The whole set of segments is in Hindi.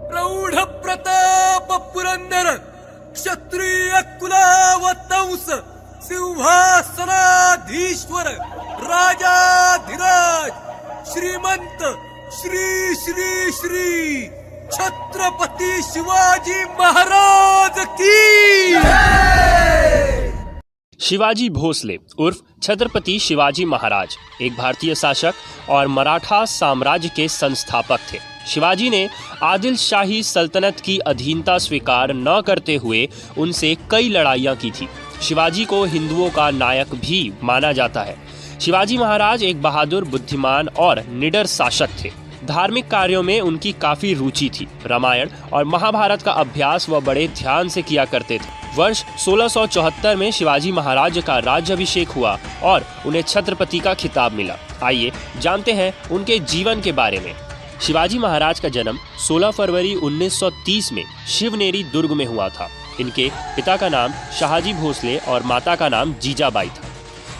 प्रौढ प्रताप पुरंदर क्षत्रिय कुलावतंस सिंहासनाधीश्वर राजाधिराज श्रीमंत श्री श्री श्री छत्रपति शिवाजी महाराज की। शिवाजी भोसले उर्फ छत्रपति शिवाजी महाराज एक भारतीय शासक और मराठा साम्राज्य के संस्थापक थे। शिवाजी ने आदिल शाही सल्तनत की अधीनता स्वीकार न करते हुए उनसे कई लड़ाइयाँ की थी। शिवाजी को हिंदुओं का नायक भी माना जाता है। शिवाजी महाराज एक बहादुर, बुद्धिमान और निडर शासक थे। धार्मिक कार्यों में उनकी काफी रुचि थी। रामायण और महाभारत का अभ्यास वह बड़े ध्यान से किया करते थे। वर्ष 1674 में शिवाजी महाराज का राज्याभिषेक हुआ और उन्हें छत्रपति का खिताब मिला। आइए जानते हैं उनके जीवन के बारे में। शिवाजी महाराज का जन्म 16 फरवरी 1930 में शिवनेरी दुर्ग में हुआ था। इनके पिता का नाम शाहजी भोसले और माता का नाम जीजाबाई था।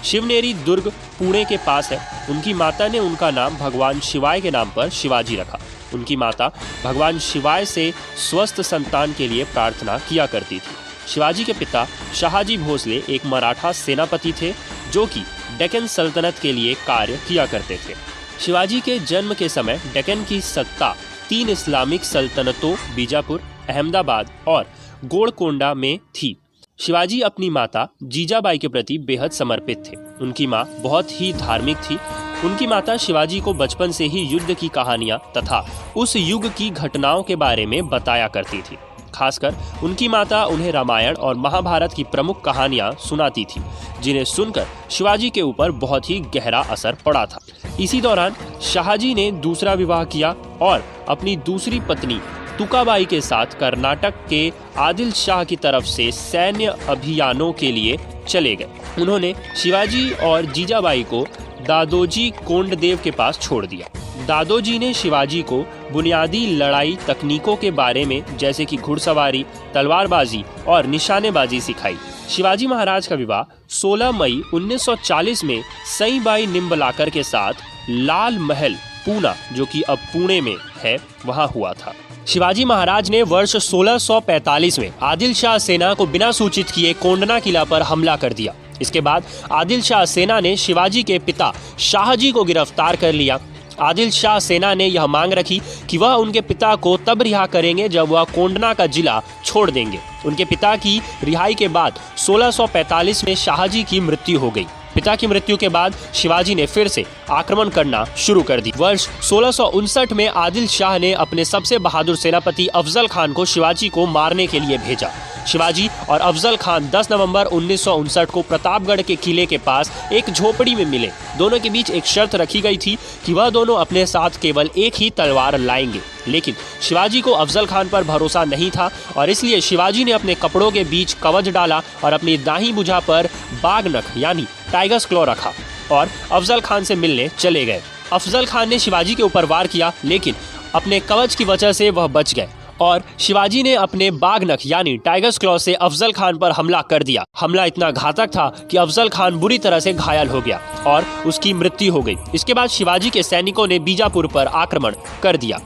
शिवनेरी दुर्ग पुणे के पास है। उनकी माता ने उनका नाम भगवान शिवाय के नाम पर शिवाजी रखा। उनकी माता भगवान शिवाय से स्वस्थ संतान के लिए प्रार्थना किया करती थी। शिवाजी के पिता शाहजी भोसले एक मराठा सेनापति थे जो कि डेक्कन सल्तनत के लिए कार्य किया करते थे। शिवाजी के जन्म के समय डेक्कन की सत्ता 3 इस्लामिक सल्तनतों बीजापुर, अहमदाबाद और गोलकोंडा में थी। शिवाजी अपनी माता जीजाबाई के प्रति बेहद समर्पित थे। उनकी मां बहुत ही धार्मिक थी। उनकी माता शिवाजी को बचपन से ही युद्ध की कहानियां तथा उस युग की घटनाओं के बारे में बताया करती थी। खासकर उनकी माता उन्हें रामायण और महाभारत की प्रमुख कहानियां सुनाती थी, जिन्हें सुनकर शिवाजी के ऊपर बहुत ही गहरा असर पड़ा था। इसी दौरान शाहजी ने दूसरा विवाह किया और अपनी दूसरी पत्नी तुकाबाई के साथ कर्नाटक के आदिल शाह की तरफ से सैन्य अभियानों के लिए चले गए। उन्होंने शिवाजी और जीजाबाई को दादोजी कोंडदेव के पास छोड़ दिया। दादोजी ने शिवाजी को बुनियादी लड़ाई तकनीकों के बारे में जैसे कि घुड़सवारी, तलवारबाजी और निशानेबाजी सिखाई। शिवाजी महाराज का विवाह 16 मई 1940 में सईबाई निम्बलाकर के साथ लाल महल पूना, जो कि अब पुणे में है, वहां हुआ था। शिवाजी महाराज ने वर्ष 1645 में आदिल शाह सेना को बिना सूचित किए कोंडना किला पर हमला कर दिया। इसके बाद आदिल शाह सेना ने शिवाजी के पिता शाहजी को गिरफ्तार कर लिया। आदिल शाह सेना ने यह मांग रखी कि वह उनके पिता को तब रिहा करेंगे जब वह कोंडना का जिला छोड़ देंगे। उनके पिता की रिहाई के बाद 1645 में शाहजी की मृत्यु हो गई। पिता की मृत्यु के बाद शिवाजी ने फिर से आक्रमण करना शुरू कर दी। वर्ष 1659 में आदिल शाह ने अपने सबसे बहादुर सेनापति अफजल खान को शिवाजी को मारने के लिए भेजा। शिवाजी और अफजल खान 10 नवंबर 1959 को प्रतापगढ़ के किले के पास एक झोपड़ी में मिले। दोनों के बीच एक शर्त रखी गई थी कि वह दोनों अपने साथ केवल एक ही तलवार लाएंगे, लेकिन शिवाजी को अफजल खान पर भरोसा नहीं था और इसलिए शिवाजी ने अपने कपड़ों के बीच कवच डाला और अपनी दाहिनी भुजा पर बाघनख यानी टाइगर्स क्लॉ रखा और अफजल खान से मिलने चले गए। अफजल खान ने शिवाजी के ऊपर वार किया, लेकिन अपने कवच की वजह से वह बच गए और शिवाजी ने अपने बाघनख यानी टाइगर्स क्लॉ से अफजल खान पर हमला कर दिया। हमला इतना घातक था कि अफजल खान बुरी तरह से घायल हो गया और उसकी मृत्यु हो गई। इसके बाद शिवाजी के सैनिकों ने बीजापुर पर आक्रमण कर दिया।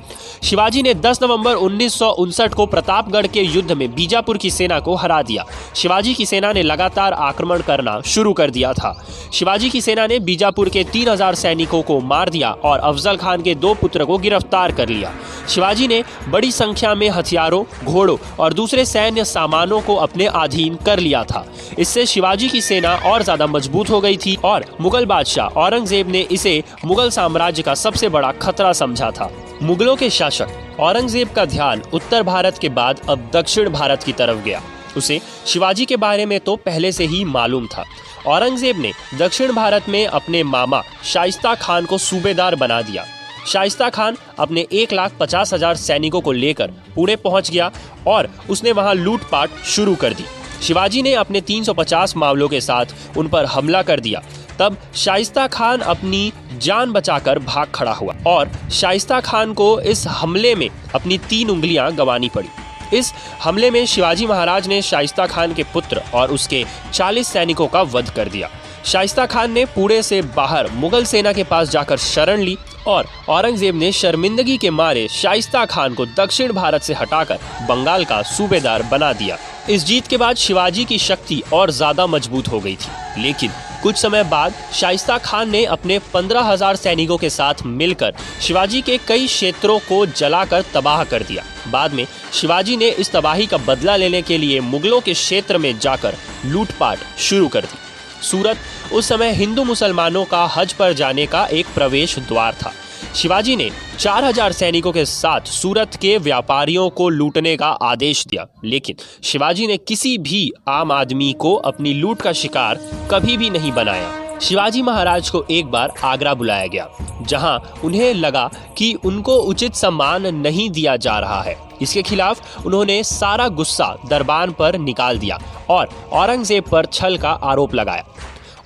शिवाजी ने 10 नवंबर 1959 को प्रतापगढ़ के युद्ध में बीजापुर की सेना को हरा दिया। शिवाजी की सेना ने लगातार आक्रमण करना शुरू कर दिया था। शिवाजी की सेना ने बीजापुर के 3000 सैनिकों को मार दिया और अफजल खान के 2 पुत्र को गिरफ्तार कर लिया। शिवाजी ने बड़ी संख्या में हथियारों, घोड़ों और दूसरे सैन्य सामानों को अपने अधीन कर लिया था। इससे शिवाजी की सेना और ज्यादा मजबूत हो गई थी और मुगल बादशाह औरंगजेब ने इसे मुगल साम्राज्य का सबसे बड़ा खतरा समझा था। मुगलों के शासक औरंगजेब का ध्यान उत्तर भारत के बाद अब दक्षिण भारत की तरफ गया। उसे शिवाजी के बारे में तो पहले से ही मालूम था। औरंगजेब ने दक्षिण भारत में अपने मामा शाइस्ता खान को सूबेदार बना दिया। शाइस्ता खान अपने 1,50,000 सैनिकों को लेकर पुणे पहुंच गया और उसने वहां लूटपाट शुरू कर दी। शिवाजी ने अपने 350 मावलों के साथ उन पर हमला कर दिया। तब शाइस्ता खान अपनी जान बचाकर भाग खड़ा हुआ और शाइस्ता खान को इस हमले में अपनी 3 उंगलियां गंवानी पड़ी। इस हमले में शिवाजी महाराज ने शाइस्ता खान के पुत्र और उसके 40 सैनिकों का वध कर दिया। शाइस्ता खान ने पुणे से बाहर मुगल सेना के पास जाकर शरण ली और औरंगजेब ने शर्मिंदगी के मारे शाइस्ता खान को दक्षिण भारत से हटाकर बंगाल का सूबेदार बना दिया। इस जीत के बाद शिवाजी की शक्ति और ज्यादा मजबूत हो गई थी, लेकिन कुछ समय बाद शाइस्ता खान ने अपने 15,000 सैनिकों के साथ मिलकर शिवाजी के कई क्षेत्रों को जलाकर तबाह कर दिया। बाद में शिवाजी ने इस तबाही का बदला लेने के लिए मुगलों के क्षेत्र में जाकर लूटपाट शुरू कर दी। सूरत उस समय हिंदू मुसलमानों का हज पर जाने का एक प्रवेश द्वार था। शिवाजी ने 4,000 सैनिकों के साथ सूरत के व्यापारियों को लूटने का आदेश दिया, लेकिन शिवाजी ने किसी भी आम आदमी को अपनी लूट का शिकार कभी भी नहीं बनाया। शिवाजी महाराज को एक बार आगरा बुलाया गया, जहां उन्हें लगा कि उनको उचित सम्मान नहीं दिया जा रहा है। इसके खिलाफ उन्होंने सारा गुस्सा दरबार पर निकाल दिया और औरंगजेब पर छल का आरोप लगाया।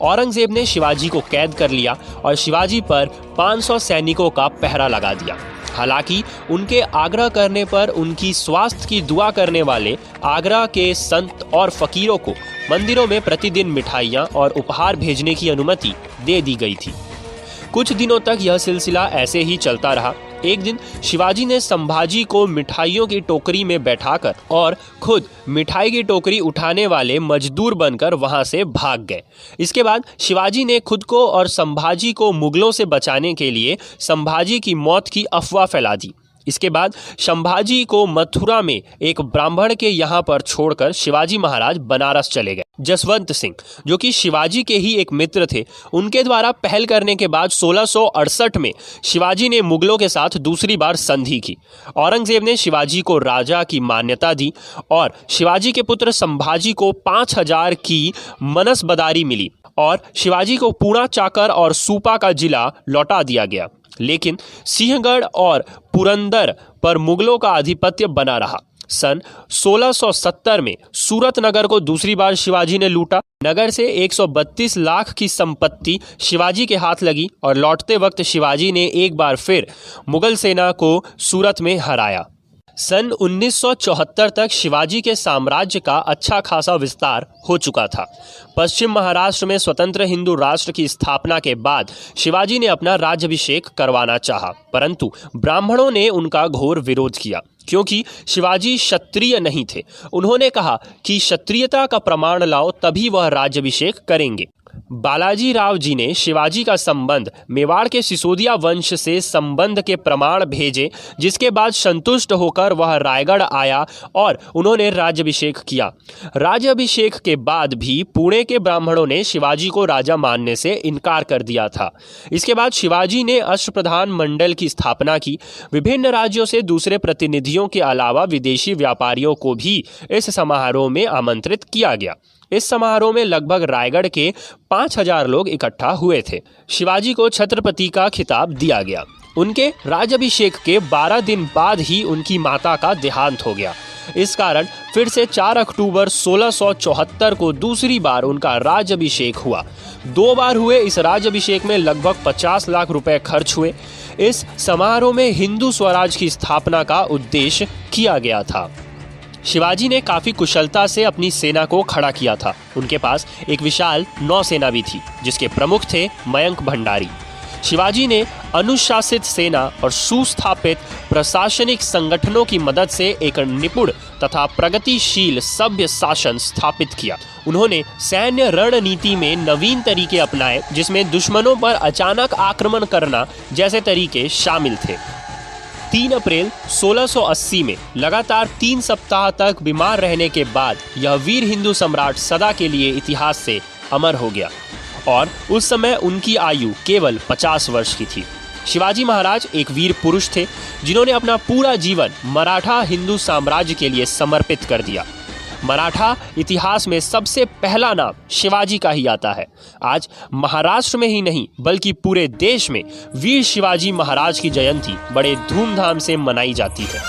औरंगजेब ने शिवाजी को कैद कर लिया और शिवाजी पर 500 सैनिकों का पहरा लगा दिया। हालांकि उनके आग्रह करने पर उनकी स्वास्थ्य की दुआ करने वाले आगरा के संत और फकीरों को मंदिरों में प्रतिदिन मिठाइयाँ और उपहार भेजने की अनुमति दे दी गई थी। कुछ दिनों तक यह सिलसिला ऐसे ही चलता रहा। एक दिन शिवाजी ने संभाजी को मिठाइयों की टोकरी में बैठाकर और खुद मिठाई की टोकरी उठाने वाले मजदूर बनकर वहां से भाग गए। इसके बाद शिवाजी ने खुद को और संभाजी को मुगलों से बचाने के लिए संभाजी की मौत की अफवाह फैला दी। इसके बाद संभाजी को मथुरा में एक ब्राह्मण के यहाँ पर छोड़कर शिवाजी महाराज बनारस चले गए। जसवंत सिंह, जो कि शिवाजी के ही एक मित्र थे, उनके द्वारा पहल करने के बाद 1668 में शिवाजी ने मुगलों के साथ दूसरी बार संधि की। औरंगजेब ने शिवाजी को राजा की मान्यता दी और शिवाजी के पुत्र संभाजी को 5,000 की मनसबदारी मिली और शिवाजी को पूर्णा, चाकर और सूपा का जिला लौटा दिया गया। लेकिन सिंहगढ़ और पुरंदर पर मुगलों का आधिपत्य बना रहा। सन 1670 में सूरत नगर को दूसरी बार शिवाजी ने लूटा। नगर से 132 लाख की संपत्ति शिवाजी के हाथ लगी और लौटते वक्त शिवाजी ने एक बार फिर मुगल सेना को सूरत में हराया। सन 1974 तक शिवाजी के साम्राज्य का अच्छा खासा विस्तार हो चुका था। पश्चिम महाराष्ट्र में स्वतंत्र हिंदू राष्ट्र की स्थापना के बाद शिवाजी ने अपना राज्याभिषेक करवाना चाहा, परंतु ब्राह्मणों ने उनका घोर विरोध किया, क्योंकि शिवाजी क्षत्रिय नहीं थे। उन्होंने कहा कि क्षत्रियता का प्रमाण लाओ, तभी वह राज्याभिषेक करेंगे। बालाजी राव जी ने शिवाजी का संबंध मेवाड़ के सिसोदिया वंश से संबंध के प्रमाण भेजे, जिसके बाद संतुष्ट होकर वह रायगढ़ आया और उन्होंने राज्याभिषेक किया। राज्याभिषेक के बाद भी पुणे के ब्राह्मणों ने शिवाजी को राजा मानने से इनकार कर दिया था। इसके बाद शिवाजी ने अष्टप्रधान मंडल की स्थापना की। विभिन्न राज्यों से दूसरे प्रतिनिधियों के अलावा विदेशी व्यापारियों को भी इस समारोह में आमंत्रित किया गया। इस समारोह में लगभग रायगढ़ के 5,000 लोग इकट्ठा हुए थे। शिवाजी को छत्रपति का खिताब दिया गया। उनके राज्याभिषेक के 12 दिन बाद ही उनकी माता का देहांत हो गया। इस कारण फिर से 4 अक्टूबर 1674 को दूसरी बार उनका राज्याभिषेक हुआ। 2 बार हुए इस राज्याभिषेक में लगभग 50 लाख रुपए खर्च हुए। इस समारोह में हिंदू स्वराज की स्थापना का उद्देश्य किया गया था। शिवाजी ने काफी कुशलता से अपनी सेना को खड़ा किया था। उनके पास एक विशाल नौसेना भी थी, जिसके प्रमुख थे मयंक भंडारी। शिवाजी ने अनुशासित सेना और सुस्थापित प्रशासनिक संगठनों की मदद से एक निपुण तथा प्रगतिशील सभ्य शासन स्थापित किया। उन्होंने सैन्य रणनीति में नवीन तरीके अपनाए, जिसमें दुश्मनों पर अचानक आक्रमण करना जैसे तरीके शामिल थे। 3 अप्रैल 1680 में लगातार 3 सप्ताह तक बीमार रहने के बाद यह वीर हिंदू सम्राट सदा के लिए इतिहास से अमर हो गया और उस समय उनकी आयु केवल 50 वर्ष की थी। शिवाजी महाराज एक वीर पुरुष थे, जिन्होंने अपना पूरा जीवन मराठा हिंदू साम्राज्य के लिए समर्पित कर दिया। मराठा इतिहास में सबसे पहला नाम शिवाजी का ही आता है। आज महाराष्ट्र में ही नहीं बल्कि पूरे देश में वीर शिवाजी महाराज की जयंती बड़े धूमधाम से मनाई जाती है।